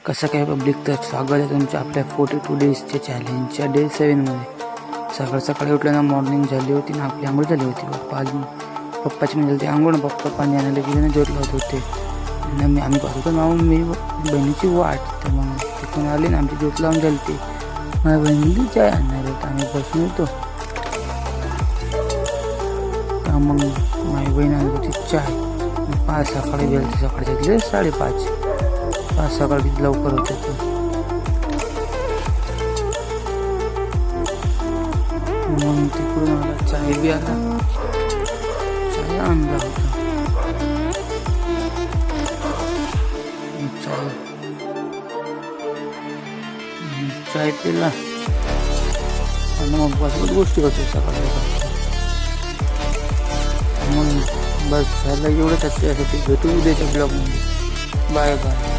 कसं काय पब्लिक, तर स्वागत आहे तुमच्या आपल्या 42 डेजच्या चॅलेंजच्या डे 7मध्ये. सकाळ सकाळी उठलं ना, मॉर्निंग झाली होती ना, आपली आंघोळ झाली होती. पप्पाची म्हणजे ती आंघोळ, पप्पा पाणी आणायला गेले ना, जोत लावत होते. आम्ही पाहत होतो ना, मी बहिणीची वाट. तर मग तिथून आली ना, आमची जोत लावून झाली ती. माझ्या बहिणीली चाय आणणार होतं, आम्ही बसून येतो. मग माझी बहीण आणली होती चाय. 5 सकाळी गेली, सकाळच्या गेले 5:30. 5 सकाळी लवकर होते ते. मग तिकडून मला चाय बी आला, चाय आणला होता. चाय पिला आणि मग बसत गोष्टी करतो सकाळी. मग बस झालं एवढंच. त्यासाठी भेटू उद्याच्या ब्लॉगमध्ये. Bye bye.